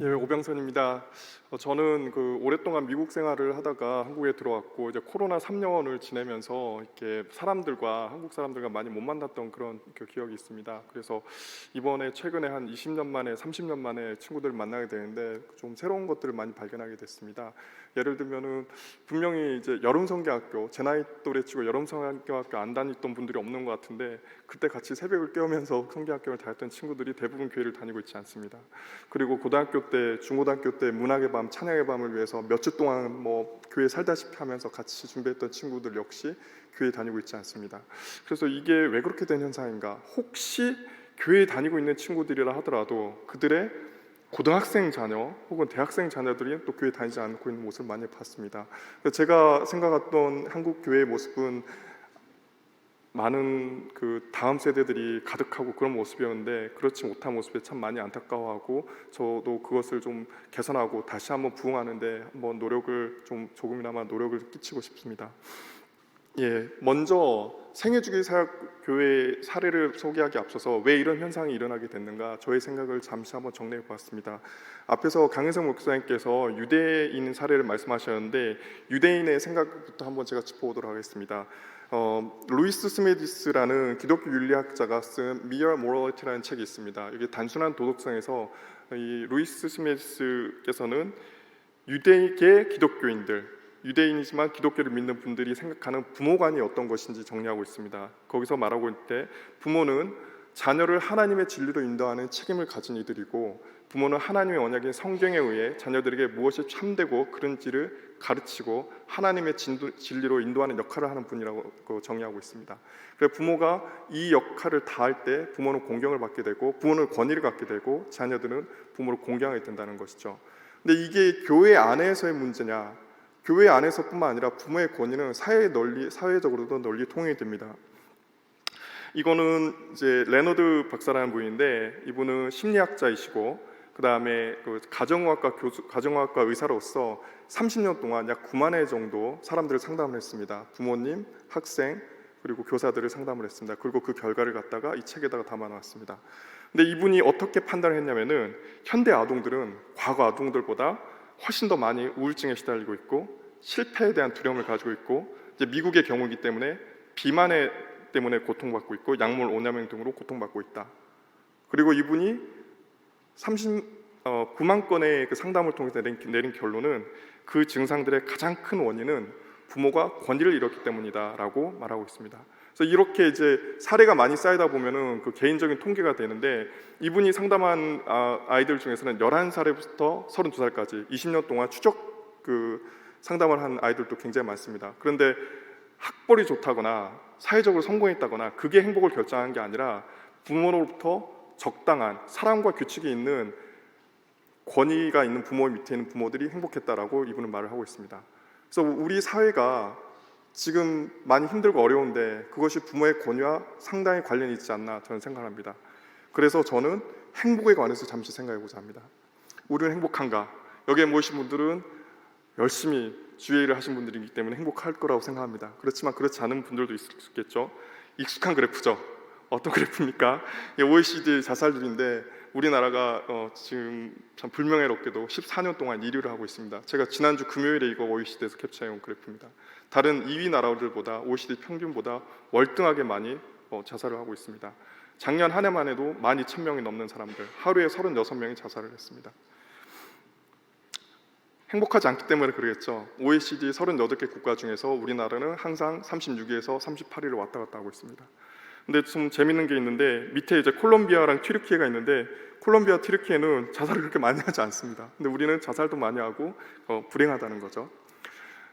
예, 오병선입니다. 저는 오랫동안 미국 생활을 하다가 한국에 들어왔고 이제 코로나 3년을 지내면서 이렇게 한국 사람들과 많이 못 만났던 그런 기억이 있습니다. 그래서 이번에 최근에 한 20년 만에 30년 만에 친구들을 만나게 되는데 좀 새로운 것들을 많이 발견하게 됐습니다. 예를 들면은 분명히 이제 여름성경학교, 제 나이 또래 치고 여름성경학교 안 다녔던 분들이 없는 것 같은데 그때 같이 새벽을 깨우면서 성경학교를 다녔던 친구들이 대부분 교회를 다니고 있지 않습니다. 그리고 고등학교 때, 중고등학교 때 문학의 밤, 찬양의 밤을 위해서 몇 주 동안 교회 살다시피 하면서 같이 준비했던 친구들 역시 교회 다니고 있지 않습니다. 그래서 이게 왜 그렇게 된 현상인가? 혹시 교회 다니고 있는 친구들이라 하더라도 그들의 고등학생 자녀 혹은 대학생 자녀들이 또 교회 다니지 않고 있는 모습을 많이 봤습니다. 제가 생각했던 한국 교회의 모습은 많은 다음 세대들이 가득하고 그런 모습이었는데 그렇지 못한 모습에 참 많이 안타까워하고 저도 그것을 좀 개선하고 다시 한번 부흥하는데 한번 조금이나마 노력을 끼치고 싶습니다. 예, 먼저 생애주기 사역교회 사례를 소개하기 앞서서 왜 이런 현상이 일어나게 됐는가 저의 생각을 잠시 한번 정리해 보았습니다. 앞에서 강은성 목사님께서 유대인 사례를 말씀하셨는데 유대인의 생각부터 한번 제가 짚어보도록 하겠습니다. 루이스 스메디스라는 기독교 윤리학자가 쓴 Mere Morality라는 책이 있습니다. 이게 단순한 도덕성에서 이 루이스 스메디스께서는 유대계 기독교인들, 유대인이지만 기독교를 믿는 분들이 생각하는 부모관이 어떤 것인지 정리하고 있습니다. 거기서 말하고 있을 때 부모는 자녀를 하나님의 진리로 인도하는 책임을 가진 이들이고 부모는 하나님의 언약인 성경에 의해 자녀들에게 무엇이 참되고 그른지를 가르치고 하나님의 진리로 인도하는 역할을 하는 분이라고 정의하고 있습니다. 그래서 부모가 이 역할을 다할 때 부모는 공경을 받게 되고 부모는 권위를 갖게 되고 자녀들은 부모를 공경하게 된다는 것이죠. 근데 이게 교회 안에서의 문제냐? 교회 안에서뿐만 아니라 부모의 권위는 사회적으로도 널리 통용이 됩니다. 이거는 이제 레너드 박사라는 분인데 이분은 심리학자이시고 그 다음에 가정의학과 의사로서 30년 동안 약 9만 회 정도 사람들을 상담을 했습니다. 부모님, 학생, 그리고 교사들을 상담을 했습니다. 그리고 그 결과를 갖다가 이 책에다가 담아놨습니다. 근데 이분이 어떻게 판단을 했냐면은 현대 아동들은 과거 아동들보다 훨씬 더 많이 우울증에 시달리고 있고 실패에 대한 두려움을 가지고 있고 이제 미국의 경우이기 때문에 비만 때문에 고통받고 있고 약물 오남용 등으로 고통받고 있다. 그리고 이분이 9만 건의 그 상담을 통해서 내린 결론은 그 증상들의 가장 큰 원인은 부모가 권위를 잃었기 때문이다라고 말하고 있습니다. 그래서 이렇게 이제 사례가 많이 쌓이다 보면은 그 개인적인 통계가 되는데 이분이 상담한 아이들 중에서는 11살부터 32살까지 20년 동안 추적 상담을 한 아이들도 굉장히 많습니다. 그런데 학벌이 좋다거나 사회적으로 성공했다거나 그게 행복을 결정한 게 아니라 부모로부터 적당한 사랑과 규칙이 있는 권위가 있는 부모 밑에 있는 부모들이 행복했다라고 이분은 말을 하고 있습니다. 그래서 우리 사회가 지금 많이 힘들고 어려운데 그것이 부모의 권위와 상당히 관련이 있지 않나 저는 생각합니다. 그래서 저는 행복에 관해서 잠시 생각해보자 합니다. 우리는 행복한가? 여기에 모이신 분들은 열심히 주의를 하신 분들이기 때문에 행복할 거라고 생각합니다. 그렇지만 그렇지 않은 분들도 있겠죠. 익숙한 그래프죠. 어떤 그래프입니까? OECD 자살률인데 우리나라가 지금 참 불명예롭게도 14년 동안 1위를 하고 있습니다. 제가 지난주 금요일에 이거 OECD에서 캡처해온 그래프입니다. 다른 2위 나라들보다 OECD 평균보다 월등하게 많이 자살을 하고 있습니다. 작년 한 해만 해도 12,000명이 넘는 사람들, 하루에 36명이 자살을 했습니다. 행복하지 않기 때문에 그러겠죠. OECD 38개 국가 중에서 우리나라는 항상 36위에서 38위를 왔다 갔다 하고 있습니다. 근데 좀 재밌는 게 있는데 밑에 이제 콜롬비아랑 튀르키예가 있는데 콜롬비아, 튀르키예는 자살을 그렇게 많이 하지 않습니다. 근데 우리는 자살도 많이 하고 불행하다는 거죠.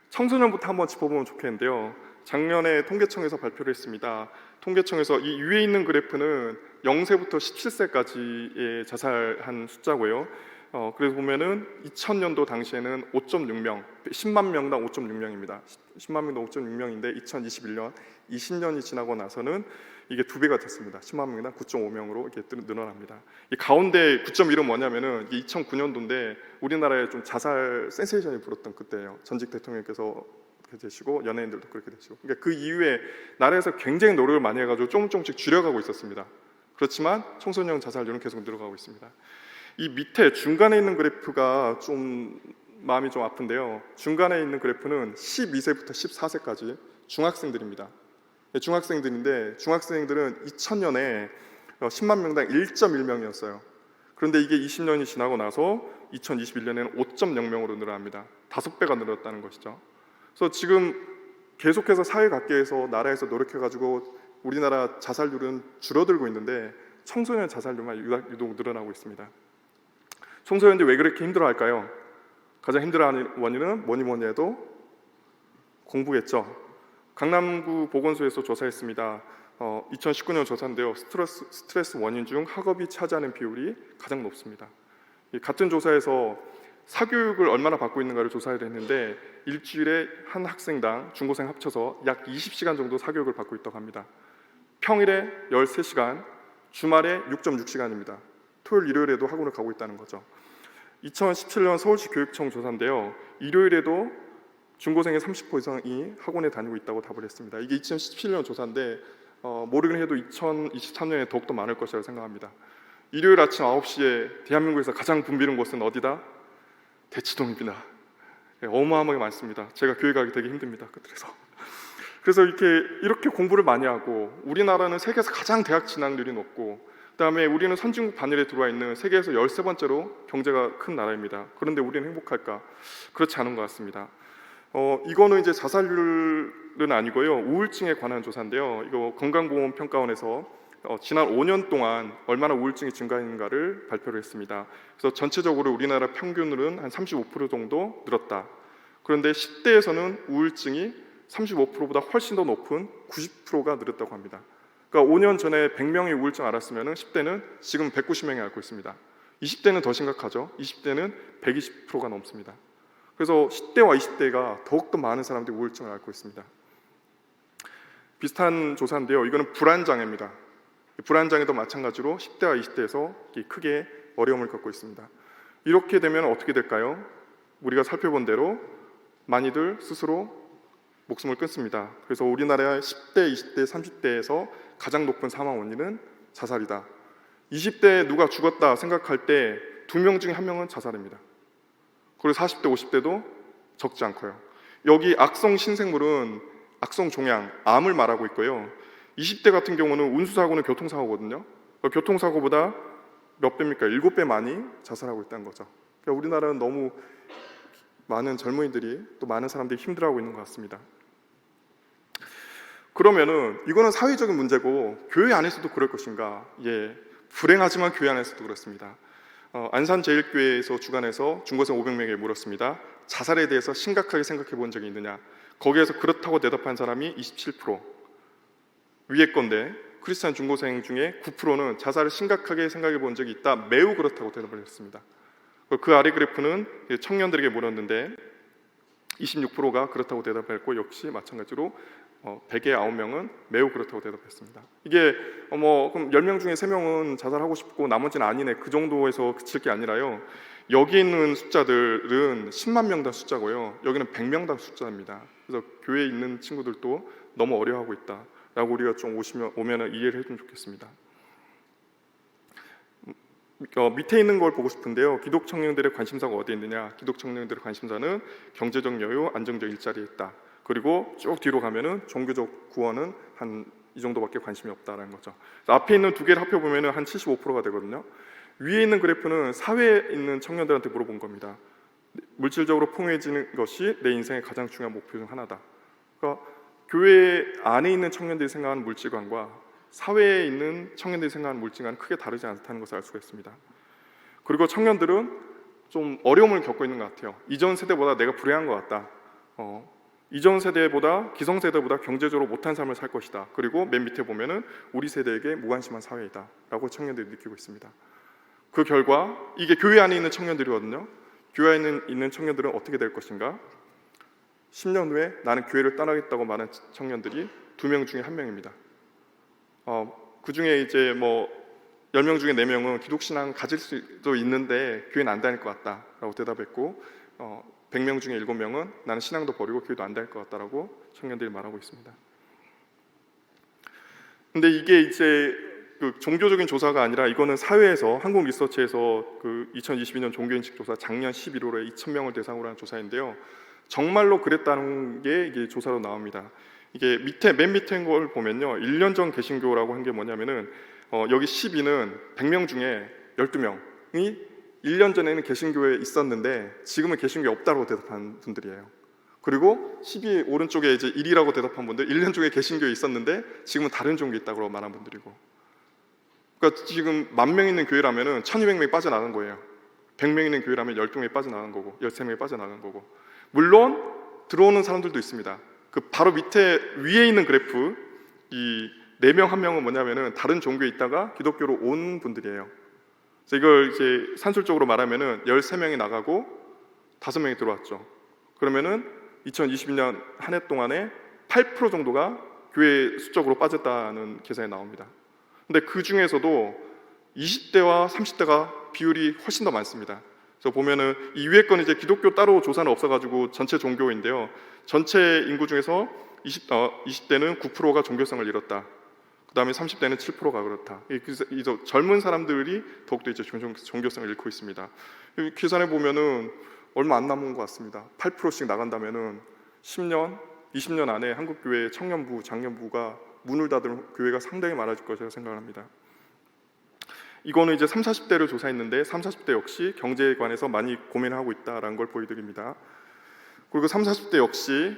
청소년부터 한번 짚어보면 좋겠는데요. 작년에 통계청에서 발표를 했습니다. 통계청에서 이 위에 있는 그래프는 0세부터 17세까지의 자살한 숫자고요. 그래서 보면은 2000년도 당시에는 5.6명, 10만 명당 5.6명입니다. 10만 명당 5.6명인데 2021년, 20년이 지나고 나서는 이게 2배가 됐습니다. 10만 명당 9.5명으로 이렇게 늘어납니다. 이 가운데 9.1은 뭐냐면은 이게 2009년도인데 우리나라에 좀 자살 센세이션이 불었던 그때예요. 전직 대통령께서 그렇게 되시고 연예인들도 그렇게 되시고. 그러니까 그 이후에 나라에서 굉장히 노력을 많이 해가지고 조금씩 줄여가고 있었습니다. 그렇지만 청소년 자살률은 계속 늘어가고 있습니다. 이 밑에 중간에 있는 그래프가 좀 마음이 좀 아픈데요. 중간에 있는 그래프는 12세부터 14세까지 중학생들입니다. 중학생들인데 중학생들은 2000년에 10만 명당 1.1명이었어요. 그런데 이게 20년이 지나고 나서 2021년에는 5.0명으로 늘어납니다. 5배가 늘었다는 것이죠. 그래서 지금 계속해서 사회각계에서 나라에서 노력해가지고 우리나라 자살률은 줄어들고 있는데 청소년 자살률만 유독 늘어나고 있습니다. 청소년들이 왜 그렇게 힘들어할까요? 가장 힘들어하는 원인은 뭐니 해도 공부겠죠. 강남구 보건소에서 조사했습니다. 2019년 조사인데요. 스트레스 원인 중 학업이 차지하는 비율이 가장 높습니다. 같은 조사에서 사교육을 얼마나 받고 있는가를 조사를 했는데 일주일에 한 학생당 중고생 합쳐서 약 20시간 정도 사교육을 받고 있다고 합니다. 평일에 13시간, 주말에 6.6시간입니다. 토요일, 일요일에도 학원을 가고 있다는 거죠. 2017년 서울시 교육청 조사인데요. 일요일에도 중고생의 30% 이상이 학원에 다니고 있다고 답을 했습니다. 이게 2017년 조사인데 모르긴 해도 2023년에 더욱더 많을 것이라고 생각합니다. 일요일 아침 9시에 대한민국에서 가장 붐비는 곳은 어디다? 대치동입니다. 어마어마하게 많습니다. 제가 교회 가기 되게 힘듭니다. 그래서 이렇게 공부를 많이 하고 우리나라는 세계에서 가장 대학 진학률이 높고 그다음에 우리는 선진국 반열에 들어와 있는 세계에서 13번째로 경제가 큰 나라입니다. 그런데 우리는 행복할까? 그렇지 않은 것 같습니다. 이거는 이제 자살률은 아니고요. 우울증에 관한 조사인데요. 이거 건강보험평가원에서 지난 5년 동안 얼마나 우울증이 증가했는가를 발표를 했습니다. 그래서 전체적으로 우리나라 평균으로는 한 35% 정도 늘었다. 그런데 10대에서는 우울증이 35%보다 훨씬 더 높은 90%가 늘었다고 합니다. 그러니까 5년 전에 100명이 우울증 앓았으면 10대는 지금 190명이 앓고 있습니다. 20대는 더 심각하죠. 20대는 120%가 넘습니다. 그래서 10대와 20대가 더욱더 많은 사람들이 우울증을 앓고 있습니다. 비슷한 조사인데요. 이거는 불안장애입니다. 불안장애도 마찬가지로 10대와 20대에서 크게 어려움을 겪고 있습니다. 이렇게 되면 어떻게 될까요? 우리가 살펴본 대로 많이들 스스로 목숨을 끊습니다. 그래서 우리나라의 10대, 20대, 30대에서 가장 높은 사망 원인은 자살이다. 20대에 누가 죽었다 생각할 때 2명 중에 1명은 자살입니다. 그리고 40대, 50대도 적지 않고요. 여기 악성 신생물은 악성 종양, 암을 말하고 있고요. 20대 같은 경우는 운수사고는 교통사고거든요. 교통사고보다 몇 배입니까? 7배 많이 자살하고 있다는 거죠. 그러니까 우리나라는 너무 많은 젊은이들이 또 많은 사람들이 힘들어하고 있는 것 같습니다. 그러면은 이거는 사회적인 문제고 교회 안에서도 그럴 것인가? 예, 불행하지만 교회 안에서도 그렇습니다. 안산제일교회에서 주관해서 중고생 500명에게 물었습니다. 자살에 대해서 심각하게 생각해 본 적이 있느냐? 거기에서 그렇다고 대답한 사람이 27%. 위에 건데 크리스찬 중고생 중에 9%는 자살을 심각하게 생각해 본 적이 있다. 매우 그렇다고 대답을 했습니다. 그 아래 그래프는 청년들에게 물었는데 26%가 그렇다고 대답했고 역시 마찬가지로 100에 9명은 매우 그렇다고 대답했습니다. 이게 그럼 10명 중에 3명은 자살하고 싶고 나머지는 아니네 그 정도에서 그칠 게 아니라요. 여기 있는 숫자들은 10만 명당 숫자고요. 여기는 100명당 숫자입니다. 그래서 교회에 있는 친구들도 너무 어려워하고 있다라고 우리가 좀 오면 이해를 해주면 좋겠습니다. 밑에 있는 걸 보고 싶은데요. 기독 청년들의 관심사가 어디에 있느냐? 기독 청년들의 관심사는 경제적 여유, 안정적 일자리에 있다. 그리고 쭉 뒤로 가면은 종교적 구원은 한 이 정도밖에 관심이 없다라는 거죠. 앞에 있는 두 개를 합해 보면은 한 75%가 되거든요. 위에 있는 그래프는 사회에 있는 청년들한테 물어본 겁니다. 물질적으로 풍요해지는 것이 내 인생의 가장 중요한 목표 중 하나다. 그러니까 교회 안에 있는 청년들이 생각하는 물질관과 사회에 있는 청년들이 생각하는 물질관은 크게 다르지 않다는 것을 알 수가 있습니다. 그리고 청년들은 좀 어려움을 겪고 있는 것 같아요. 이전 세대보다 내가 불행한 것 같다. 이전 세대보다 기성세대보다 경제적으로 못한 삶을 살 것이다. 그리고 맨 밑에 보면은 우리 세대에게 무관심한 사회이다 라고 청년들이 느끼고 있습니다. 그 결과 이게 교회 안에 있는 청년들이거든요. 교회 안에 있는 청년들은 어떻게 될 것인가? 10년 후에 나는 교회를 떠나겠다고 말한 청년들이 2명 중에 1명입니다. 그 중에 이제 10명 중에 4명은 기독신앙 가질 수도 있는데 교회는 안 다닐 것 같다 라고 대답했고 100명 중에 7명은 나는 신앙도 버리고 교회도 안 다닐 것 같다라고 청년들이 말하고 있습니다. 근데 이게 이제 그 종교적인 조사가 아니라 이거는 사회에서 한국 리서치에서 그 2022년 종교인식 조사 작년 11월에 2,000명을 대상으로 한 조사인데요. 정말로 그랬다는 게 이게 조사로 나옵니다. 이게 맨 밑에 걸 보면요, 1년 전 개신교라고 한 게 뭐냐면은 여기 12는 100명 중에 12명이 1년 전에는 개신교에 있었는데 지금은 개신교에 없다고 대답한 분들이에요. 그리고 12 오른쪽에 이제 1이라고 대답한 분들, 1년 중에 개신교에 있었는데 지금은 다른 종교에 있다고 말한 분들이고, 그러니까 지금 10,000명 있는 교회라면은 1,200명이 빠져나간 거예요. 100명 있는 교회라면 12명이 빠져나간 거고 13명이 빠져나간 거고. 물론 들어오는 사람들도 있습니다. 그 바로 밑에 위에 있는 그래프, 이 4명 1명은 뭐냐면은 다른 종교에 있다가 기독교로 온 분들이에요. 그래서 이걸 이제 산술적으로 말하면은 13명이 나가고 5명이 들어왔죠. 그러면은 2022년 한 해 동안에 8% 정도가 교회 수적으로 빠졌다는 계산이 나옵니다. 근데 그 중에서도 20대와 30대가 비율이 훨씬 더 많습니다. 그래서 보면은 이 위에 거는 이제 기독교 따로 조사는 없어가지고 전체 종교인데요. 전체 인구 중에서 20대는 9%가 종교성을 잃었다. 그 다음에 30대는 7%가 그렇다. 그래서 젊은 사람들이 더욱더 이제 종교성을 잃고 있습니다. 계산해 보면은 얼마 안 남은 것 같습니다. 8%씩 나간다면은 10년, 20년 안에 한국 교회의 청년부, 장년부가 문을 닫을 교회가 상당히 많아질 것이라고 생각합니다. 이거는 이제 30, 40대를 조사했는데 30, 40대 역시 경제에 관해서 많이 고민하고 있다라는 걸 보여드립니다. 그리고 30, 40대 역시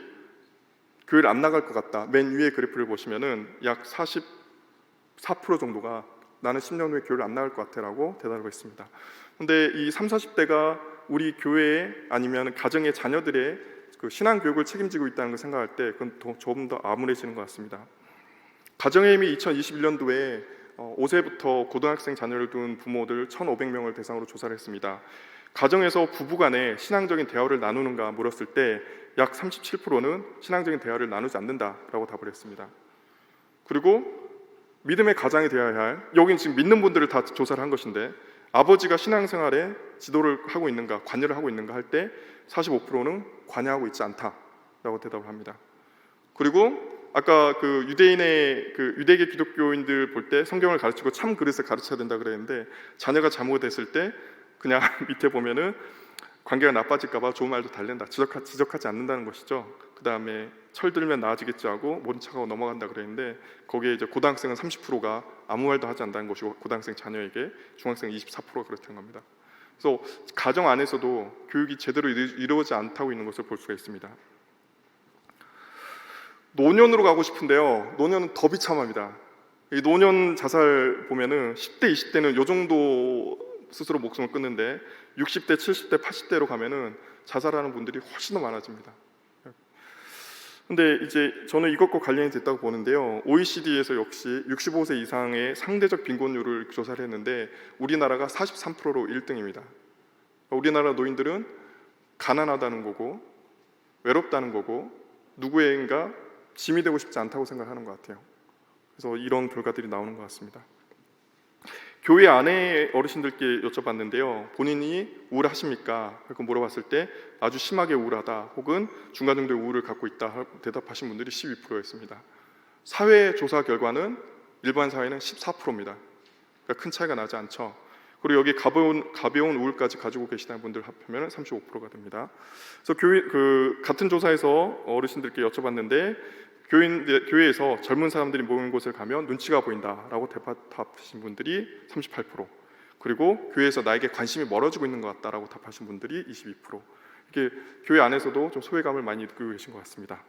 교회를 안 나갈 것 같다. 맨 위에 그래프를 보시면은 약 44% 정도가 나는 10년 후에 교회를 안 나갈 것 같아라고 대답을 했습니다. 근데 이 30, 40대가 우리 교회에 아니면 가정의 자녀들의 그 신앙 교육을 책임지고 있다는 걸 생각할 때 그건 조금 더 암울해지는 것 같습니다. 가정의 힘이 2021년도에 5세부터 고등학생 자녀를 둔 부모들 1,500명을 대상으로 조사를 했습니다. 가정에서 부부간에 신앙적인 대화를 나누는가 물었을 때 약 37%는 신앙적인 대화를 나누지 않는다라고 답을 했습니다. 그리고 믿음의 가장이 되어야 할, 여긴 지금 믿는 분들을 다 조사를 한 것인데 아버지가 신앙생활에 지도를 하고 있는가, 관여를 하고 있는가 할 때 45%는 관여하고 있지 않다라고 대답을 합니다. 그리고 아까 그 유대인의 그 유대계 기독교인들 볼 때 성경을 가르치고 참 그릇을 가르쳐야 된다 그랬는데 자녀가 잘못했을 때 그냥 밑에 보면은 관계가 나빠질까봐 좋은 말도 달랜다, 지적하지 않는다는 것이죠. 그 다음에 철들면 나아지겠지 하고 모른 척하고 넘어간다 그랬는데 거기에 이제 고등학생은 30%가 아무 말도 하지 않는다는 것이고 고등학생 자녀에게 중학생 24%가 그렇다는 겁니다. 그래서 가정 안에서도 교육이 제대로 이루어지지 않다고 있는 것을 볼 수가 있습니다. 노년으로 가고 싶은데요. 노년은 더 비참합니다. 이 노년 자살 보면은 10대, 20대는 요 정도 스스로 목숨을 끊는데 60대, 70대, 80대로 가면은 자살하는 분들이 훨씬 더 많아집니다. 근데 이제 저는 이것과 관련이 됐다고 보는데요. OECD에서 역시 65세 이상의 상대적 빈곤율을 조사를 했는데 우리나라가 43%로 1등입니다. 우리나라 노인들은 가난하다는 거고 외롭다는 거고 누구에겐가 짐이 되고 싶지 않다고 생각하는 것 같아요. 그래서 이런 결과들이 나오는 것 같습니다. 교회 안에 어르신들께 여쭤봤는데요. 본인이 우울하십니까? 이렇게 물어봤을 때 아주 심하게 우울하다 혹은 중간 정도의 우울을 갖고 있다 대답하신 분들이 12%였습니다. 사회 조사 결과는 일반 사회는 14%입니다. 그러니까 큰 차이가 나지 않죠. 그리고 여기 가벼운 우울까지 가지고 계시다는 분들 합하면 35%가 됩니다. 그래서 같은 조사에서 어르신들께 여쭤봤는데 교회에서 젊은 사람들이 모이는 곳을 가면 눈치가 보인다라고 답하신 분들이 38%, 그리고 교회에서 나에게 관심이 멀어지고 있는 것 같다라고 답하신 분들이 22%. 이게 교회 안에서도 좀 소외감을 많이 느끼고 계신 것 같습니다.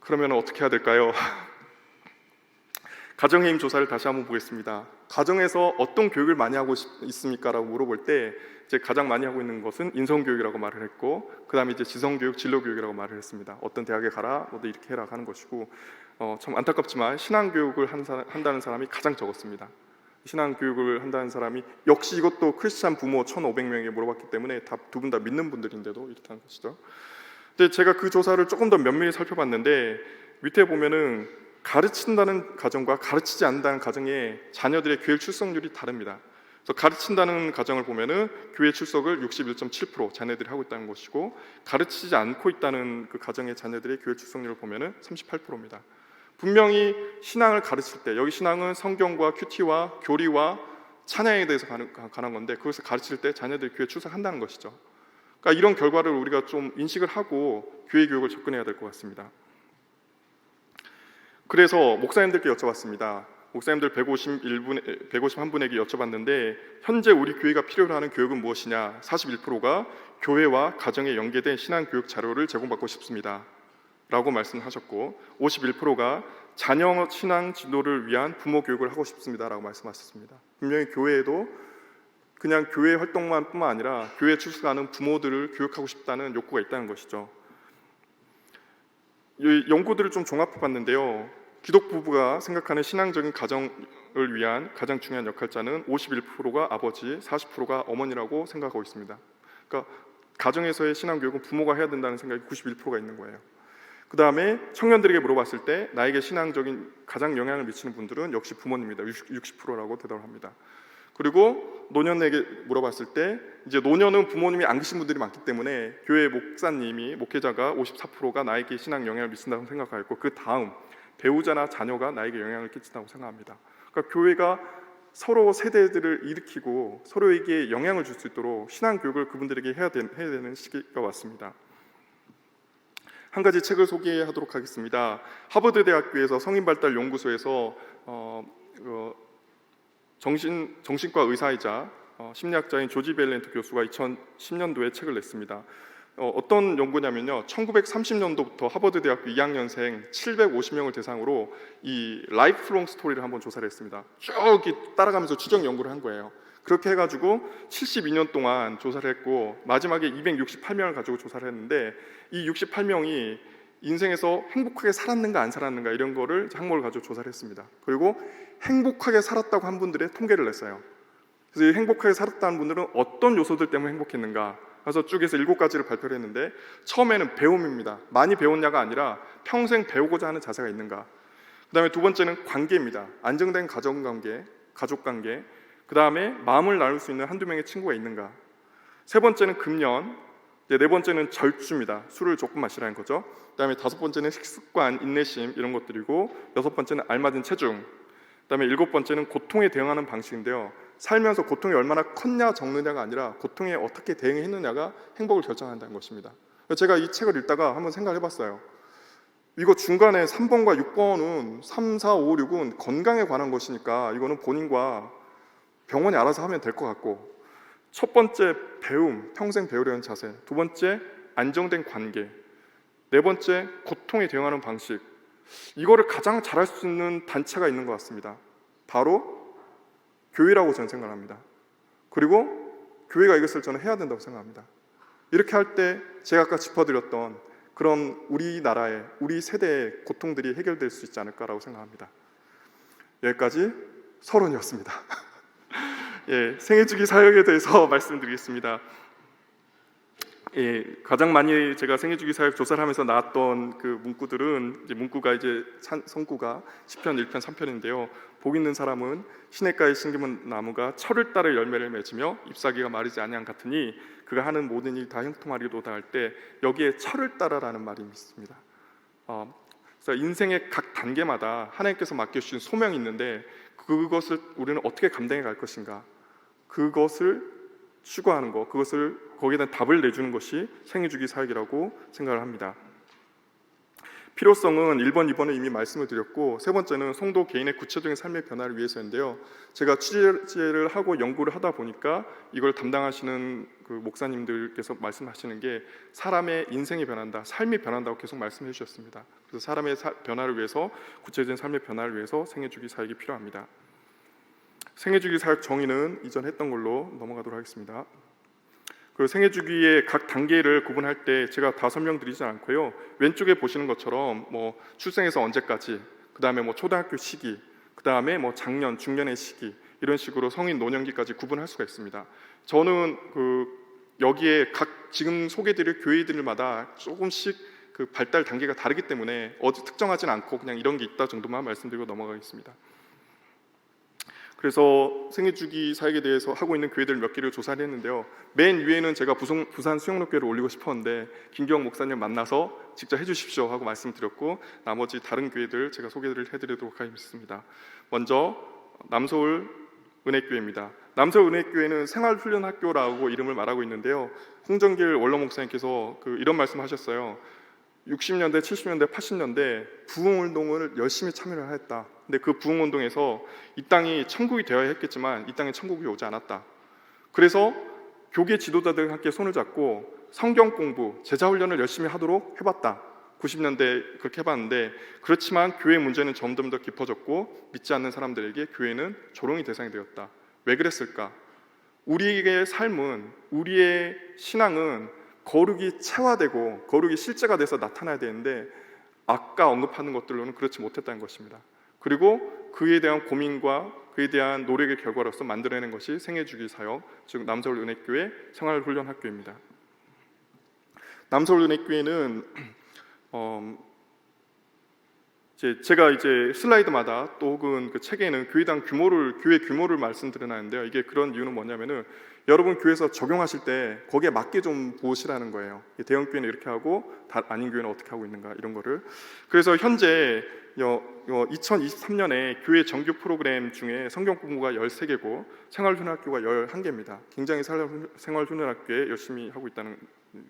그러면 어떻게 해야 될까요? 가정의 힘 조사를 다시 한번 보겠습니다. 가정에서 어떤 교육을 많이 하고 있습니까? 라고 물어볼 때 이제 가장 많이 하고 있는 것은 인성교육이라고 말을 했고 그 다음에 이제 지성교육, 진로교육이라고 말을 했습니다. 어떤 대학에 가라, 너도 이렇게 해라 하는 것이고 참 안타깝지만 신앙교육을 한다는 사람이 가장 적었습니다. 신앙교육을 한다는 사람이 역시 이것도 크리스찬 부모 1,500명에게 물어봤기 때문에 두 분 다 믿는 분들인데도 이렇게 하는 것이죠. 근데 제가 그 조사를 조금 더 면밀히 살펴봤는데 밑에 보면은 가르친다는 가정과 가르치지 않는다는 가정의 자녀들의 교회 출석률이 다릅니다. 그래서 가르친다는 가정을 보면은 교회 출석을 61.7% 자녀들이 하고 있다는 것이고 가르치지 않고 있다는 그 가정의 자녀들의 교회 출석률을 보면은 38%입니다. 분명히 신앙을 가르칠 때, 여기 신앙은 성경과 큐티와 교리와 찬양에 대해서 관한 건데, 그것을 가르칠 때 자녀들이 교회에 출석한다는 것이죠. 그러니까 이런 결과를 우리가 좀 인식을 하고 교회 교육을 접근해야 될 것 같습니다. 그래서 목사님들께 여쭤봤습니다. 목사님들 151분에게 여쭤봤는데, 현재 우리 교회가 필요로 하는 교육은 무엇이냐? 41%가 교회와 가정에 연계된 신앙교육 자료를 제공받고 싶습니다 라고 말씀하셨고, 51%가 자녀 신앙 지도를 위한 부모 교육을 하고 싶습니다 라고 말씀하셨습니다. 분명히 교회에도 그냥 교회 활동만 뿐만 아니라 교회에 출석하는 부모들을 교육하고 싶다는 욕구가 있다는 것이죠. 이 연구들을 좀 종합해 봤는데요, 기독 부부가 생각하는 신앙적인 가정을 위한 가장 중요한 역할자는 51%가 아버지, 40%가 어머니라고 생각하고 있습니다. 그러니까 가정에서의 신앙교육은 부모가 해야 된다는 생각이 91%가 있는 거예요. 그 다음에 청년들에게 물어봤을 때 나에게 신앙적인 가장 영향을 미치는 분들은 역시 부모님입니다. 60%라고 대답을 합니다. 그리고 노년에게 물어봤을 때, 이제 노년은 부모님이 안 계신 분들이 많기 때문에 교회 목사님이, 목회자가 54%가 나에게 신앙 영향을 미친다고 생각하고, 그 다음 배우자나 자녀가 나에게 영향을 끼친다고 생각합니다. 그러니까 교회가 서로 세대들을 일으키고 서로에게 영향을 줄 수 있도록 신앙 교육을 그분들에게 해야 되는 시기가 왔습니다. 한 가지 책을 소개하도록 하겠습니다. 하버드 대학교에서 성인발달연구소에서 정신과 의사이자 심리학자인 조지 벨렌트 교수가 2010년도에 책을 냈습니다. 어떤 연구냐면요, 1930년도부터 하버드 대학교 2학년생 750명을 대상으로 이 라이프롱 스토리를 한번 조사를 했습니다. 쭉 따라가면서 추적 연구를 한 거예요. 그렇게 해가지고 72년 동안 조사를 했고, 마지막에 268명을 가지고 조사를 했는데, 이 68명이 인생에서 행복하게 살았는가 안 살았는가 이런 거를 항목을 가지고 조사를 했습니다. 그리고 행복하게 살았다고 한 분들의 통계를 냈어요. 그래서 이 행복하게 살았다는 분들은 어떤 요소들 때문에 행복했는가, 그래서 쭉 해서 7가지를 발표를 했는데, 처음에는 배움입니다. 많이 배웠냐가 아니라 평생 배우고자 하는 자세가 있는가. 그 다음에 두 번째는 관계입니다. 안정된 가정관계, 가족관계. 그 다음에 마음을 나눌 수 있는 한두 명의 친구가 있는가. 세 번째는 금연. 네 번째는 절주입니다. 술을 조금 마시라는 거죠. 그 다음에 다섯 번째는 식습관, 인내심 이런 것들이고, 여섯 번째는 알맞은 체중. 그 다음에 일곱 번째는 고통에 대응하는 방식인데요, 살면서 고통이 얼마나 컸냐 적느냐가 아니라 고통에 어떻게 대응했느냐가 행복을 결정한다는 것입니다. 제가 이 책을 읽다가 한번 생각을 해봤어요. 이거 중간에 3번과 6번은 3, 4, 5, 6은 건강에 관한 것이니까 이거는 본인과 병원이 알아서 하면 될 것 같고, 첫 번째 배움, 평생 배우려는 자세, 두 번째 안정된 관계, 네 번째 고통에 대응하는 방식, 이거를 가장 잘할 수 있는 단체가 있는 것 같습니다. 바로 교회라고 저는 생각합니다. 그리고 교회가 이것을 저는 해야 된다고 생각합니다. 이렇게 할 때 제가 아까 짚어드렸던 그런 우리나라의, 우리 세대의 고통들이 해결될 수 있지 않을까라고 생각합니다. 여기까지 서론이었습니다. 예, 생애주기 사역에 대해서 말씀드리겠습니다. 예, 가장 많이 제가 생애주기 사역 조사를 하면서 나왔던 그 문구들은, 이제 문구가 이제 성구가 시편 1편 3편인데요. 복 있는 사람은 시냇가에 심기문 나무가 철을 따라 열매를 맺으며 잎사귀가 마르지 아니함 같으니 그가 하는 모든 일 다 형통하리로다 할 때, 여기에 철을 따라라는 말이 있습니다. 그래서 인생의 각 단계마다 하나님께서 맡겨주신 소명이 있는데, 그것을 우리는 어떻게 감당해 갈 것인가, 그것을 추구하는 것, 그것을 거기에 대한 답을 내주는 것이 생애주기 사역이라고 생각을 합니다. 필요성은 1번, 2번은 이미 말씀을 드렸고, 세 번째는 성도 개인의 구체적인 삶의 변화를 위해서인데요, 제가 취재를 하고 연구를 하다 보니까 이걸 담당하시는 그 목사님들께서 말씀하시는 게, 사람의 인생이 변한다, 삶이 변한다고 계속 말씀해 주셨습니다. 그래서 사람의 변화를 위해서, 구체적인 삶의 변화를 위해서 생애주기 사역이 필요합니다. 생애주기 사역 정의는 이전 했던 걸로 넘어가도록 하겠습니다. 그 생애주기의 각 단계를 구분할 때 제가 다 설명드리지 않고요, 왼쪽에 보시는 것처럼 뭐 출생에서 언제까지, 그 다음에 뭐 초등학교 시기, 그 다음에 뭐 장년, 중년의 시기, 이런 식으로 성인 노년기까지 구분할 수가 있습니다. 저는 여기에 각 지금 소개드릴 교회들마다 조금씩 그 발달 단계가 다르기 때문에 어디 특정하진 않고 그냥 이런 게 있다 정도만 말씀드리고 넘어가겠습니다. 그래서 생애주기 사역에 대해서 하고 있는 교회들 몇 개를 조사를 했는데요. 맨 위에는 제가 부산 수영록교회를 올리고 싶었는데 김기영 목사님 만나서 직접 해주십시오 하고 말씀드렸고, 나머지 다른 교회들 제가 소개를 해드리도록 하겠습니다. 먼저 남서울 은혜교회입니다. 남서울 은혜교회는 생활훈련학교라고 이름을 말하고 있는데요. 홍정길 원로 목사님께서 이런 말씀하셨어요. 60년대, 70년대, 80년대 부흥운동을 열심히 참여를 했다. 근데 그 부흥운동에서 이 땅이 천국이 되어야 했겠지만 이 땅에 천국이 오지 않았다. 그래서 교계 지도자들과 함께 손을 잡고 성경 공부, 제자훈련을 열심히 하도록 해봤다. 90년대 그렇게 해봤는데, 그렇지만 교회 문제는 점점 더 깊어졌고 믿지 않는 사람들에게 교회는 조롱의 대상이 되었다. 왜 그랬을까? 우리의 삶은, 우리의 신앙은 거룩이 체화되고 거룩이 실제가 돼서 나타나야 되는데 아까 언급하는 것들로는 그렇지 못했다는 것입니다. 그리고 그에 대한 고민과 그에 대한 노력의 결과로서 만들어낸 것이 생애주기 사역, 즉 남서울 은혜교회 생활훈련학교입니다. 남서울 은혜교회는 제가 슬라이드마다 또 혹은 그 책에는 교회 규모를 말씀드리는데요. 이게 그런 이유는 뭐냐면은 여러분 교회에서 적용하실 때 거기에 맞게 좀 보시라는 거예요. 대형 교회는 이렇게 하고 아닌 교회는 어떻게 하고 있는가, 이런 거를. 그래서 현재 2023년에 교회 정규 프로그램 중에 성경 공부가 13개고 생활훈련학교가 11개입니다. 굉장히 생활훈련학교에 열심히 하고 있다는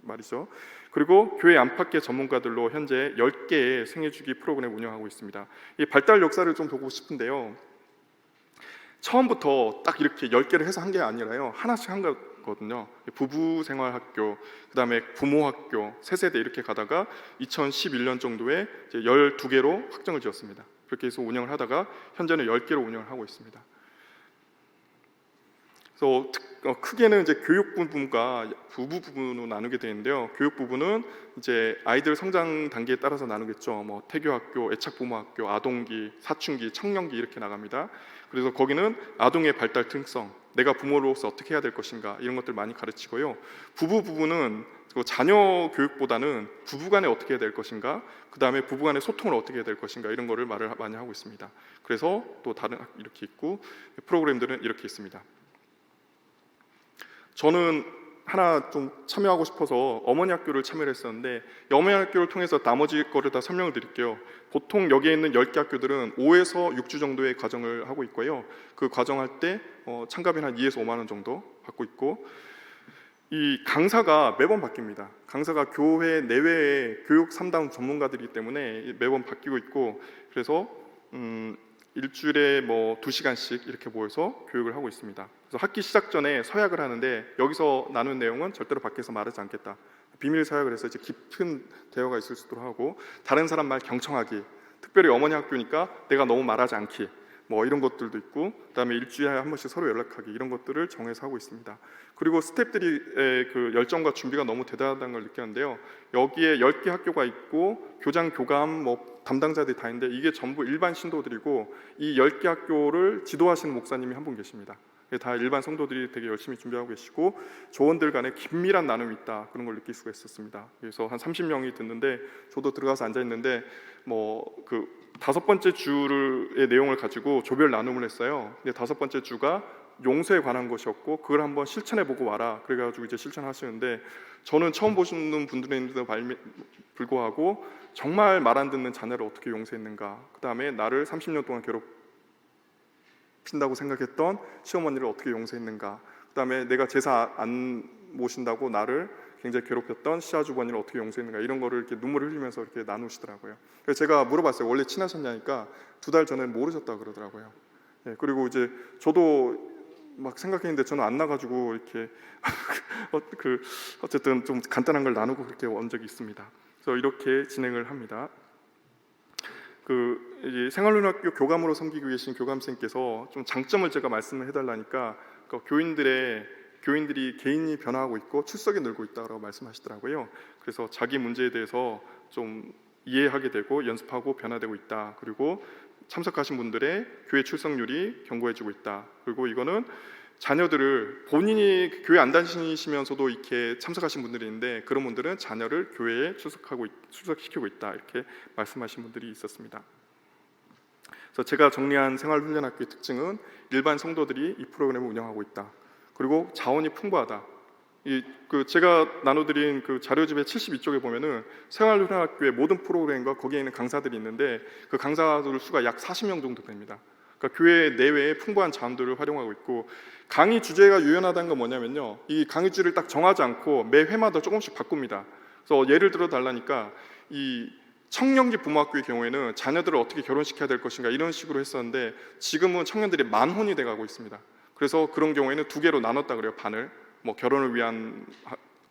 말이죠. 그리고 교회 안팎의 전문가들로 현재 10개의 생애주기 프로그램을 운영하고 있습니다. 이 발달 역사를 좀 보고 싶은데요. 처음부터 딱 이렇게 10개를 해서 한 게 아니라요, 하나씩 한 거거든요. 부부생활학교, 그 다음에 부모학교, 세세대 이렇게 가다가 2011년 정도에 이제 12개로 확정을 지었습니다. 그렇게 해서 운영을 하다가 현재는 10개로 운영을 하고 있습니다. 그래서 크게는 이제 교육 부분과 부부 부분으로 나누게 되는데요. 교육 부분은 이제 아이들 성장 단계에 따라서 나누겠죠. 뭐 태교학교, 애착부모학교, 아동기, 사춘기, 청년기 이렇게 나갑니다. 그래서 거기는 아동의 발달 특성, 내가 부모로서 어떻게 해야 될 것인가, 이런 것들 많이 가르치고요. 부부 부분은 자녀 교육보다는 부부간에 어떻게 해야 될 것인가, 그 다음에 부부간의 소통을 어떻게 해야 될 것인가, 이런 거를 말을 많이 하고 있습니다. 그래서 또 다른 이렇게 있고, 프로그램들은 이렇게 있습니다. 저는 하나 좀 참여하고 싶어서 어머니 학교를 참여를 했었는데, 어머니 학교를 통해서 나머지 거를 다 설명을 드릴게요. 보통 여기에 있는 10개 학교들은 5에서 6주 정도의 과정을 하고 있고요. 그 과정할 때 참가비는 한 2에서 5만 원 정도 받고 있고, 이 강사가 매번 바뀝니다. 강사가 교회 내외의 교육 3단 전문가들이기 때문에 매번 바뀌고 있고, 그래서 일주일에 2시간씩 이렇게 모여서 교육을 하고 있습니다. 그래서 학기 시작 전에 서약을 하는데, 여기서 나눈 내용은 절대로 밖에서 말하지 않겠다. 비밀 서약을 해서 이제 깊은 대화가 있을 수 있도록 하고, 다른 사람 말 경청하기, 특별히 어머니 학교니까 내가 너무 말하지 않기, 이런 것들도 있고, 그다음에 일주일에 한 번씩 서로 연락하기, 이런 것들을 정해서 하고 있습니다. 그리고 스태프들이 그 열정과 준비가 너무 대단하다는 걸 느꼈는데요. 여기에 10개 학교가 있고 교장, 교감, 담당자들이 다 있는데 이게 전부 일반 신도들이고, 이 10개 학교를 지도하시는 목사님이 한 분 계십니다. 다 일반 성도들이 되게 열심히 준비하고 계시고, 조원들 간에 긴밀한 나눔이 있다, 그런 걸 느낄 수가 있었습니다. 그래서 한 30명이 듣는데, 저도 들어가서 앉아 있는데 그 5번째 주의 내용을 가지고 조별 나눔을 했어요. 근데 5번째 주가 용서에 관한 것이었고, 그걸 한번 실천해보고 와라, 그래가지고 이제 실천하시는데, 저는 처음 보시는 분들인데도 불구하고 정말 말 안 듣는 자녀를 어떻게 용서했는가, 그 다음에 나를 30년 동안 괴롭힌다고 생각했던 시어머니를 어떻게 용서했는가, 그 다음에 내가 제사 안 모신다고 나를 굉장히 괴롭혔던 시아주버니를 어떻게 용서했는가, 이런 거를 이렇게 눈물을 흘리면서 이렇게 나누시더라고요. 그래서 제가 물어봤어요. 원래 친하셨냐니까 2달 전에 모르셨다 그러더라고요. 그리고 이제 저도 막 생각했는데 저는 안 나가지고 이렇게 어쨌든 좀 간단한 걸 나누고 그렇게 온 적이 있습니다. 그래서 이렇게 진행을 합니다. 이 생활훈련학교 교감으로 섬기고 계신 교감선생님께서 좀 장점을 제가 말씀을 해달라니까, 교인들이 개인이 변화하고 있고 출석이 늘고 있다고 말씀하시더라고요. 그래서 자기 문제에 대해서 좀 이해하게 되고 연습하고 변화되고 있다. 그리고 참석하신 분들의 교회 출석률이 견고해지고 있다. 그리고 이거는 자녀들을, 본인이 교회 안 다니시면서도 이렇게 참석하신 분들이 있는데, 그런 분들은 자녀를 교회에 출석시키고 있다, 이렇게 말씀하신 분들이 있었습니다. 그래서 제가 정리한 생활훈련학교의 특징은 일반 성도들이 이 프로그램을 운영하고 있다. 그리고 자원이 풍부하다. 제가 나눠드린 그 자료집의 72쪽에 보면은 생활훈련학교의 모든 프로그램과 거기에 있는 강사들이 있는데 그 강사들 수가 약 40명 정도 됩니다. 그러니까 교회 내외에 풍부한 자원들을 활용하고 있고, 강의 주제가 유연하다는 건 뭐냐면요, 이 강의 주제를 딱 정하지 않고 매 회마다 조금씩 바꿉니다. 그래서 예를 들어 달라니까, 이 청년기 부모학교의 경우에는 자녀들을 어떻게 결혼시켜야 될 것인가 이런 식으로 했었는데, 지금은 청년들이 만혼이 돼가고 있습니다. 그래서 그런 경우에는 두 개로 나눴다 그래요. 반을 뭐 결혼을 위한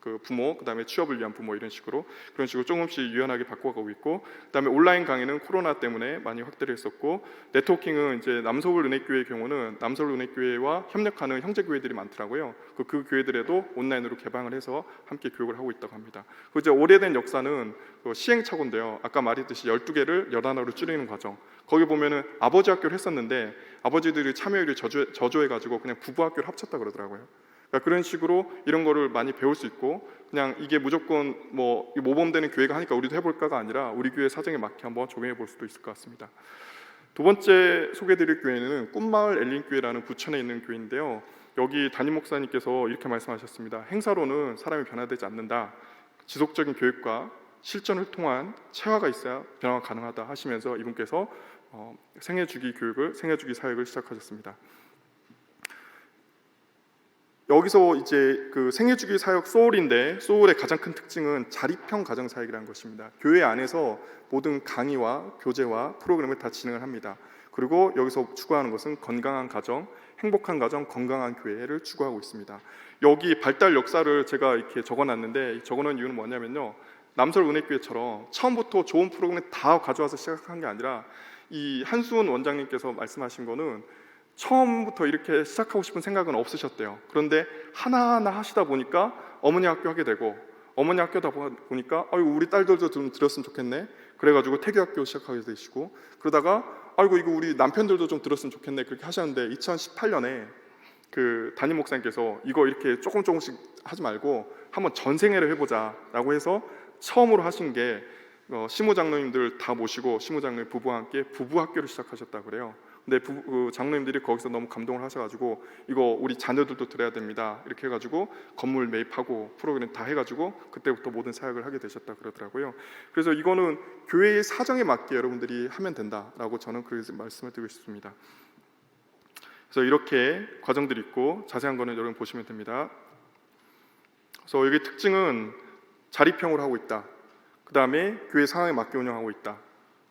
그 부모, 그다음에 취업을 위한 부모, 이런 식으로 그런 식으로 조금씩 유연하게 바꿔가고 있고, 그다음에 온라인 강의는 코로나 때문에 많이 확대를 했었고, 네트워킹은 이제 남서울 은혜교회의 경우는 남서울 은혜교회와 협력하는 형제교회들이 많더라고요. 그 교회들에도 온라인으로 개방을 해서 함께 교육을 하고 있다고 합니다. 그 이제 오래된 역사는 시행착오인데요. 아까 말했듯이 12개를 11으로 줄이는 과정. 거기 보면은 아버지 학교를 했었는데 아버지들이 참여율이 저조해가지고 그냥 부부 학교를 합쳤다 그러더라고요. 그러니까 그런 식으로 이런 거를 많이 배울 수 있고, 그냥 이게 무조건 뭐 모범되는 교회가 하니까 우리도 해볼까가 아니라 우리 교회 사정에 맞게 한번 적용해 볼 수도 있을 것 같습니다. 두 번째 소개해드릴 교회는 꿈마을 엘린교회라는 부천에 있는 교회인데요. 여기 담임 목사님께서 이렇게 말씀하셨습니다. 행사로는 사람이 변화되지 않는다. 지속적인 교육과 실전을 통한 체화가 있어야 변화가 가능하다 하시면서 이분께서 생애주기 교육을, 생애주기 사역을 시작하셨습니다. 여기서 이제 그 생애주기 사역 소울인데, 소울의 가장 큰 특징은 자립형 가정 사역이라는 것입니다. 교회 안에서 모든 강의와 교제와 프로그램을 다 진행을 합니다. 그리고 여기서 추구하는 것은 건강한 가정, 행복한 가정, 건강한 교회를 추구하고 있습니다. 여기 발달 역사를 제가 이렇게 적어놨는데, 적어놓은 이유는 뭐냐면요, 남서울 은혜교회처럼 처음부터 좋은 프로그램 다 가져와서 시작한 게 아니라, 이 한수은 원장님께서 말씀하신 거는 처음부터 이렇게 시작하고 싶은 생각은 없으셨대요. 그런데 하나하나 하시다 보니까 어머니 학교 하게 되고, 어머니 학교다 보니까 아이고 우리 딸들도 좀 들었으면 좋겠네, 그래가지고 태교학교 시작하게 되시고, 그러다가 아이고 이거 우리 남편들도 좀 들었으면 좋겠네, 그렇게 하셨는데 2018년에 그 담임 목사님께서 이거 이렇게 조금씩 하지 말고 한번 전생애를 해보자 라고 해서 처음으로 하신 게 시무장로님들 다 모시고 시무장로님 부부와 함께 부부학교를 시작하셨다고 그래요. 근데 장로님들이 거기서 너무 감동을 하셔가지고 이거 우리 자녀들도 들어야 됩니다 이렇게 해가지고 건물 매입하고 프로그램 다 해가지고 그때부터 모든 사역을 하게 되셨다 그러더라고요. 그래서 이거는 교회의 사정에 맞게 여러분들이 하면 된다라고 저는 그렇게 말씀을 드리고 싶습니다. 그래서 이렇게 과정들이 있고, 자세한 거는 여러분 보시면 됩니다. 그래서 여기 특징은 자립형으로 하고 있다, 그 다음에 교회 상황에 맞게 운영하고 있다,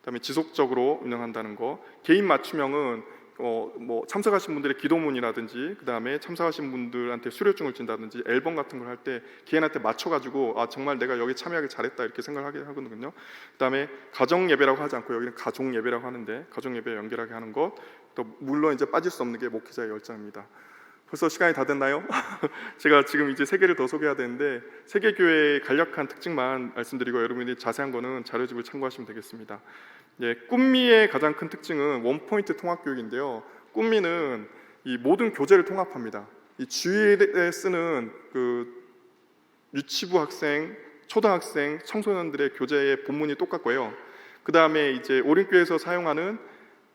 그다음에 지속적으로 운영한다는 거, 개인 맞춤형은 뭐 참석하신 분들의 기도문이라든지, 그다음에 참석하신 분들한테 수료증을 준다든지, 앨범 같은 걸 할 때 개인한테 맞춰가지고 아 정말 내가 여기 참여하기 잘했다 이렇게 생각하게 하거든요. 그다음에 가정 예배라고 하지 않고 여기는 가족 예배라고 하는데, 가족 예배 연결하게 하는 것, 또 물론 이제 빠질 수 없는 게 목회자의 열정입니다. 벌써 시간이 다 됐나요? 제가 지금 이제 세 개를 더 소개해야 되는데, 세계교회의 간략한 특징만 말씀드리고 여러분이 자세한 거는 자료집을 참고하시면 되겠습니다. 예, 꿈미의 가장 큰 특징은 원포인트 통합교육인데요. 꿈미는 이 모든 교재를 통합합니다. 이 주일에 쓰는 그 유치부 학생, 초등학생, 청소년들의 교재의 본문이 똑같고요. 그 다음에 이제 오림교회에서 사용하는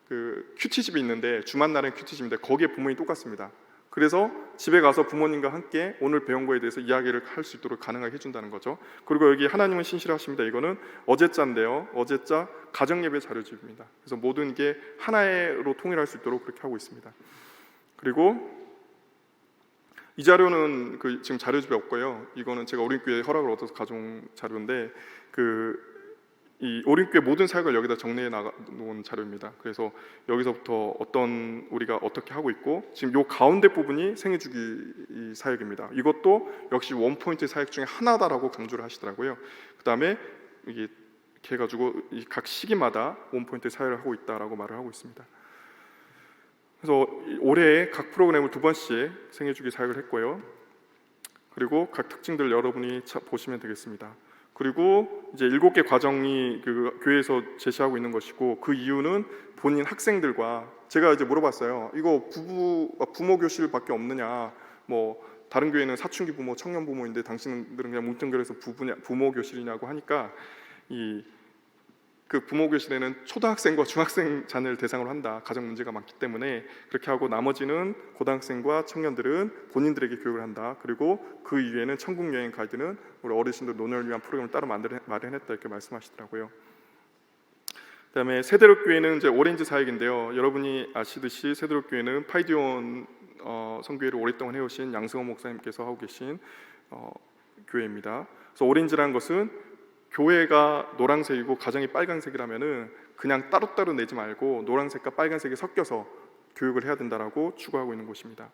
그 큐티집이 있는데, 주말 날은 큐티집인데 거기에 본문이 똑같습니다. 그래서 집에 가서 부모님과 함께 오늘 배운 거에 대해서 이야기를 할 수 있도록 가능하게 해준다는 거죠. 그리고 여기 하나님은 신실하십니다. 이거는 어제자인데요, 어제자 가정예배 자료집입니다. 그래서 모든 게 하나로 통일할 수 있도록 그렇게 하고 있습니다. 그리고 이 자료는 지금 자료집에 없고요. 이거는 제가 오림교회 허락을 얻어서 가져온 자료인데, 이 오림교회 모든 사역을 여기다 정리해 놓은 자료입니다. 그래서 여기서부터 우리가 어떻게 하고 있고, 지금 요 가운데 부분이 생애주기 사역입니다. 이것도 역시 원포인트 사역 중에 하나다라고 강조를 하시더라고요. 그 다음에 이게 이렇게 해가지고 각 시기마다 원포인트 사역을 하고 있다라고 말을 하고 있습니다. 그래서 올해 각 프로그램을 2번씩 생애주기 사역을 했고요. 그리고 각 특징들 여러분이 보시면 되겠습니다. 그리고 이제 7개 과정이 그 교회에서 제시하고 있는 것이고, 그 이유는 본인 학생들과 제가 이제 물어봤어요. 이거 부모 교실밖에 없느냐? 뭐 다른 교회는 사춘기 부모, 청년 부모인데 당신들은 그냥 뭉뚱그려서 부모 교실이냐고 하니까, 그 부모 교실에는 초등학생과 중학생 자녀를 대상으로 한다. 가정 문제가 많기 때문에 그렇게 하고 나머지는 고등학생과 청년들은 본인들에게 교육을 한다. 그리고 그 이외에는 천국 여행 가이드는 우리 어르신들 논의를 위한 프로그램을 따로 마련했다 이렇게 말씀하시더라고요. 그다음에 세대록 교회는 이제 오렌지 사역인데요. 여러분이 아시듯이 세대록 교회는 파이디온 선교회를 오랫동안 해오신 양승호 목사님께서 하고 계신 교회입니다. 그래서 오렌지라는 것은 교회가 노란색이고 가정이 빨간색이라면은 그냥 따로따로 내지 말고 노란색과 빨간색이 섞여서 교육을 해야 된다라고 추구하고 있는 곳입니다.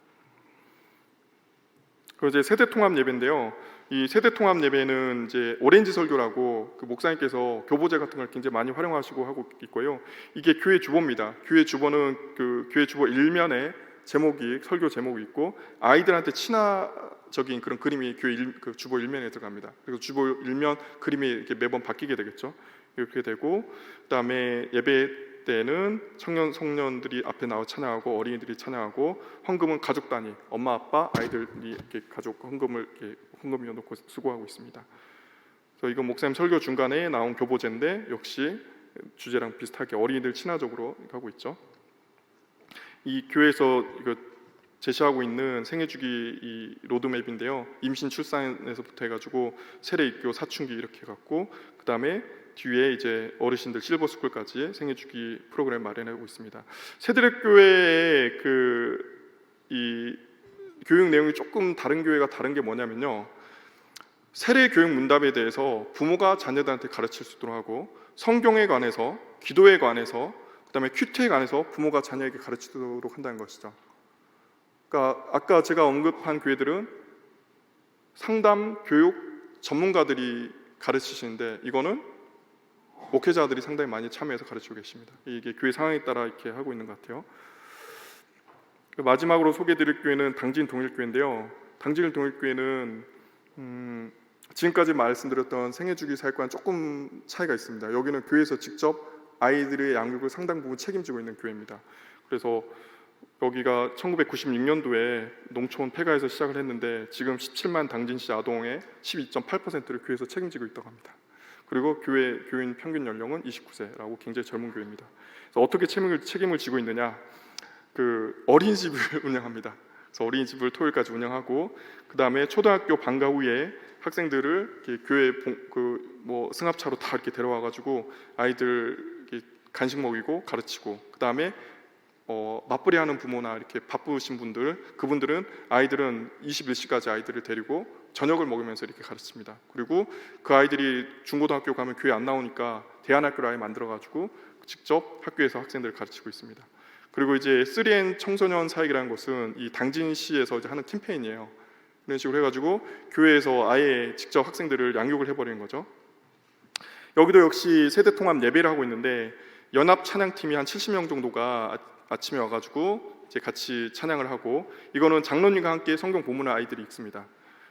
그리고 이제 세대 통합 예배인데요. 이 세대 통합 예배는 이제 오렌지 설교라고 그 목사님께서 교보제 같은 걸 굉장히 많이 활용하시고 하고 있고요. 이게 교회 주보입니다. 교회 주보는 그 교회 주보 일면에 제목이 설교 제목이 있고 아이들한테 친화적인 그런 그림이 교회 그 주보 일면에 들어갑니다. 그래서 주보 일면 그림이 이렇게 매번 바뀌게 되겠죠. 이렇게 되고 그다음에 예배 때는 청년 청년들이 앞에 나와 찬양하고 어린이들이 찬양하고 헌금은 가족 단위 엄마 아빠 아이들이 이렇게 가족 헌금을 이렇게 헌금을 넣고 수고하고 있습니다. 그래서 이건 목사님 설교 중간에 나온 교보제인데 역시 주제랑 비슷하게 어린이들 친화적으로 하고 있죠. 이 교회에서 이거 제시하고 있는 생애주기 이 로드맵인데요. 임신 출산에서부터 해가지고 세례 입교 사춘기 이렇게 해갖고 그 다음에 뒤에 이제 어르신들 실버스쿨까지 생애주기 프로그램 마련하고 있습니다. 세드렉 교회의 이 교육 내용이 조금 다른 교회가 다른 게 뭐냐면요. 세례 교육 문답에 대해서 부모가 자녀들한테 가르칠 수 있도록 하고 성경에 관해서 기도에 관해서 그다음에 큐티에 관해서 부모가 자녀에게 가르치도록 한다는 것이죠. 그러니까 아까 제가 언급한 교회들은 상담, 교육 전문가들이 가르치시는데 이거는 목회자들이 상당히 많이 참여해서 가르치고 계십니다. 이게 교회 상황에 따라 이렇게 하고 있는 것 같아요. 마지막으로 소개해드릴 교회는 당진 동일교회인데요. 당진 동일교회는 지금까지 말씀드렸던 생애주기 사역과는 조금 차이가 있습니다. 여기는 교회에서 직접 아이들의 양육을 상당 부분 책임지고 있는 교회입니다. 그래서 여기가 1996년도에 농촌 폐가에서 시작을 했는데 지금 17만 당진시 아동의 12.8%를 교회에서 책임지고 있다고 합니다. 그리고 교회 교인 평균 연령은 29세라고 굉장히 젊은 교회입니다. 그래서 어떻게 책임을 지고 있느냐? 그 어린이집을 운영합니다. 그래서 어린이집을 토요일까지 운영하고 그 다음에 초등학교 방과 후에 학생들을 이렇게 교회 뭐 승합차로 다 이렇게 데려와가지고 아이들 이렇게 간식 먹이고 가르치고 그 다음에 맞벌이하는 부모나 이렇게 바쁘신 분들 그분들은 아이들은 21시까지 아이들을 데리고 저녁을 먹으면서 이렇게 가르칩니다. 그리고 그 아이들이 중고등학교 가면 교회 안 나오니까 대안학교를 아예 만들어가지고 직접 학교에서 학생들을 가르치고 있습니다. 그리고 이제 3N 청소년 사역이라는 것은 이 당진시에서 이제 하는 캠페인이에요. 이런 식으로 해가지고 교회에서 아예 직접 학생들을 양육을 해버리는 거죠. 여기도 역시 세대통합 예배를 하고 있는데 연합 찬양팀이 한 70명 정도가 아침에 와가지고 이제 같이 찬양을 하고 이거는 장로님과 함께 성경 본문을 아이들이 읽습니다.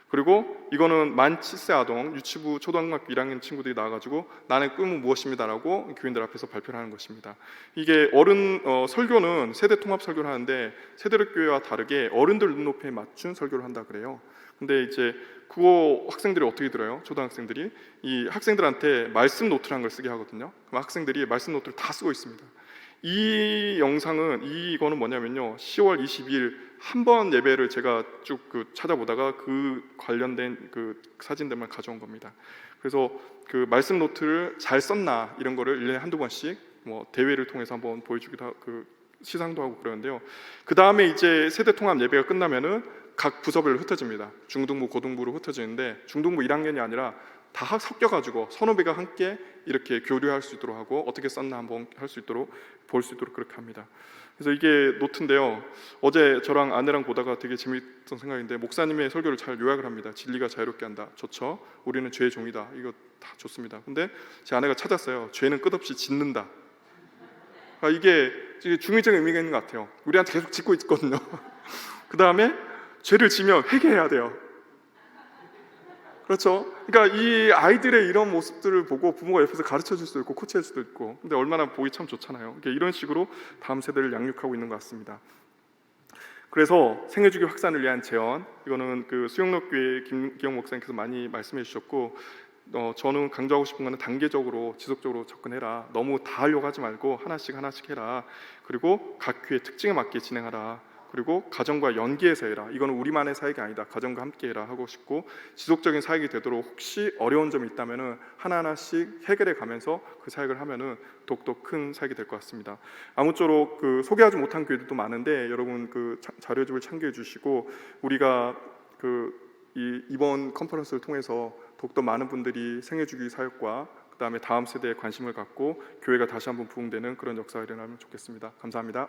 그리고 이거는 만 7세 아동 유치부 초등학교 1학년 친구들이 나와가지고 나의 꿈은 무엇입니다라고 교인들 앞에서 발표를 하는 것입니다. 이게 설교는 세대 통합 설교를 하는데 세대력 교회와 다르게 어른들 눈높이에 맞춘 설교를 한다 그래요. 근데 이제 그거 학생들이 어떻게 들어요? 초등학생들이 이 학생들한테 말씀 노트라는 걸 쓰게 하거든요. 그럼 학생들이 말씀 노트를 다 쓰고 있습니다. 이 영상은 이거는 뭐냐면요 10월 22일 한 번 예배를 제가 쭉 찾아보다가 그 관련된 그 사진들만 가져온 겁니다. 그래서 그 말씀 노트를 잘 썼나 이런 거를 1년에 한두 번씩 뭐 대회를 통해서 한번 보여주기도 하고 시상도 하고 그러는데요. 그 다음에 이제 세대 통합 예배가 끝나면은 각 부서별로 흩어집니다. 중등부, 고등부로 흩어지는데 중등부 1학년이 아니라 다 섞여가지고 서너 배가 함께 이렇게 교류할 수 있도록 하고 어떻게 썼나 한번 할 수 있도록 볼 수 있도록 그렇게 합니다. 그래서 이게 노트인데요. 어제 저랑 아내랑 보다가 되게 재미있던 생각인데 목사님의 설교를 잘 요약을 합니다. 진리가 자유롭게 한다. 좋죠. 우리는 죄의 종이다. 이거 다 좋습니다. 근데 제 아내가 찾았어요. 죄는 끝없이 짓는다. 그러니까 이게 중의적인 의미가 있는 것 같아요. 우리한테 계속 짓고 있거든요. 그 다음에 죄를 지면 회개해야 돼요. 그렇죠? 그러니까 이 아이들의 이런 모습들을 보고 부모가 옆에서 가르쳐 줄 수도 있고 코치할 수도 있고 근데 얼마나 보기 참 좋잖아요. 이런 식으로 다음 세대를 양육하고 있는 것 같습니다. 그래서 생애주기 확산을 위한 제언 이거는 그 수영록교회 김기영 목사님께서 많이 말씀해 주셨고 저는 강조하고 싶은 거는 단계적으로 지속적으로 접근해라. 너무 다 하려고 하지 말고 하나씩 하나씩 해라. 그리고 각 교회 특징에 맞게 진행하라. 그리고 가정과 연계해서 해라. 이거는 우리만의 사역이 아니다. 가정과 함께 해라 하고 싶고, 지속적인 사역이 되도록 혹시 어려운 점이 있다면은 하나하나씩 해결해 가면서 그 사역을 하면은 더욱더 큰 사역이 될 것 같습니다. 아무쪼록 그 소개하지 못한 교회들도 많은데 여러분 그 자료집을 참고해 주시고, 우리가 이번 컨퍼런스를 통해서 더욱더 많은 분들이 생애주기 사역과 그 다음에 다음 세대에 관심을 갖고 교회가 다시 한번 부흥되는 그런 역사가 일어나면 좋겠습니다. 감사합니다.